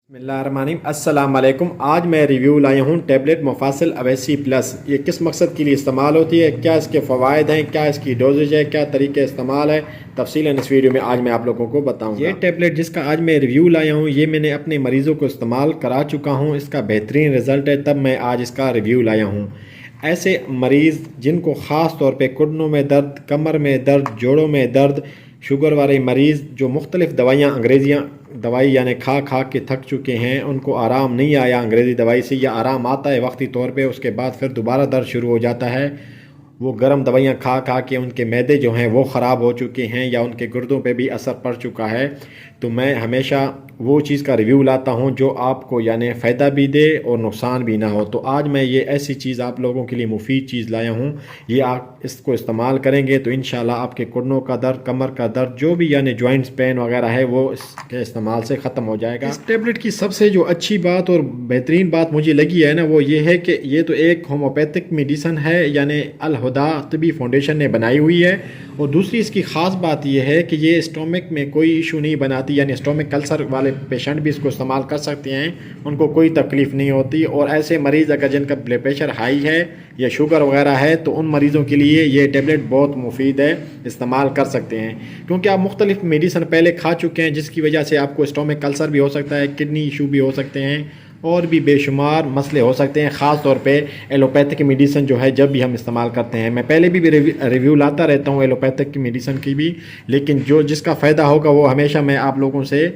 बिस्मिल्लाहिर्रहमानिर्रहीम। अस्सलाम वालेकुम। आज मैं रिव्यू लाया हूँ टैबलेट मुफासिल अवैसी प्लस। ये किस मकसद के लिए इस्तेमाल होती है, क्या इसके फ़वाइद हैं, क्या इसकी डोजेज है, क्या तरीके इस्तेमाल है, तफसीलन इस वीडियो में आज मैं आप लोगों को बताऊँगा। ये टैबलेट जिसका आज मैं रिव्यू लाया हूँ ये मैंने अपने मरीज़ों को इस्तेमाल करा चुका हूँ, इसका बेहतरीन रिज़ल्ट है, तब मैं आज इसका रिव्यू लाया हूँ। ऐसे मरीज़ जिनको ख़ास तौर पे घुटनों में दर्द, कमर में दर्द, जोड़ों में दर्द, शुगर वाले मरीज़ जो मुख्तलिफ़ दवाइयाँ दवाई यानी खा खा के थक चुके हैं, उनको आराम नहीं आया अंग्रेज़ी दवाई से, या आराम आता है वक्ती तौर पे, उसके बाद फिर दोबारा दर्द शुरू हो जाता है। वो गर्म दवाइयाँ खा खा के उनके मैदे जो हैं वो ख़राब हो चुके हैं या उनके गुर्दों पे भी असर पड़ चुका है। तो मैं हमेशा वो चीज़ का रिव्यू लाता हूँ जो आपको यानी फ़ायदा भी दे और नुकसान भी ना हो। तो आज मैं ये ऐसी चीज़ आप लोगों के लिए मुफीद चीज़ लाया हूँ, ये आप इसको इस्तेमाल करेंगे तो इंशाल्लाह आपके घुटनों का दर्द, कमर का दर्द, जो भी यानी जॉइंट्स पेन वगैरह है वो इसके इस्तेमाल से ख़त्म हो जाएगा। इस टेबलेट की सबसे जो अच्छी बात और बेहतरीन बात मुझे लगी है ना, वो ये है कि ये तो एक होम्योपैथिक मेडिसन है, यानी अल हुदा तिब्बी फाउंडेशन ने बनाई हुई है। और दूसरी इसकी ख़ास बात यह है कि ये स्टोमक में कोई इशू नहीं बनाती, यानी स्टोमक कल्सर वाले पेशेंट भी इसको इस्तेमाल कर सकते हैं, उनको कोई तकलीफ़ नहीं होती। और ऐसे मरीज़ अगर जिनका ब्लड प्रेशर हाई है या शुगर वगैरह है तो उन मरीज़ों के लिए ये टेबलेट बहुत मुफीद है, इस्तेमाल कर सकते हैं। क्योंकि आप मुख्तलिफ मेडिसन पहले खा चुके हैं जिसकी वजह से आपको स्टोमक कल्सर भी हो सकता है, किडनी इशू भी हो सकते हैं और भी बेशुमार मसले हो सकते हैं, ख़ास तौर पे एलोपैथिक मेडिसिन जो है जब भी हम इस्तेमाल करते हैं। मैं पहले भी रिव्यू लाता रहता हूँ एलोपैथिक की मेडिसिन की भी, लेकिन जो जिसका फ़ायदा होगा वो हमेशा मैं आप लोगों से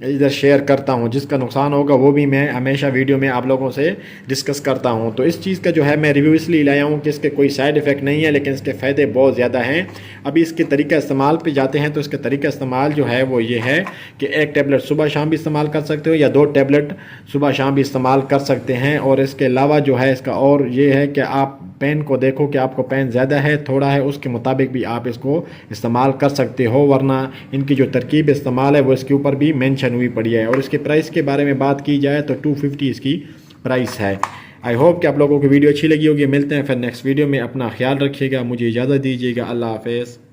इधर शेयर करता हूँ, जिसका नुकसान होगा वो भी मैं हमेशा वीडियो में आप लोगों से डिस्कस करता हूँ। तो इस चीज़ का जो है मैं रिव्यू इसलिए लाया हूँ कि इसके कोई साइड इफ़ेक्ट नहीं है, लेकिन इसके फ़ायदे बहुत ज़्यादा हैं। अभी इसके तरीका इस्तेमाल पे जाते हैं तो इसका तरीका इस्तेमाल जो है वो ये है कि एक टैबलेट सुबह शाम भी इस्तेमाल कर सकते हो या 2 टैबलेट सुबह शाम भी इस्तेमाल कर सकते हैं। और इसके अलावा जो है इसका और ये है कि आप पेन को देखो कि आपको पेन ज़्यादा है थोड़ा है, उसके मुताबिक भी आप इसको इस्तेमाल कर सकते हो, वरना इनकी जो तरकीब इस्तेमाल है वो इसके ऊपर भी मेंशन हुई पड़ी है। और इसके प्राइस के बारे में बात की जाए तो 250 इसकी प्राइस है। आई होप कि आप लोगों को वीडियो अच्छी लगी होगी। मिलते हैं फिर नेक्स्ट वीडियो में, अपना ख्याल रखिएगा, मुझे इजाज़त दीजिएगा। अल्लाह हाफ़िज़।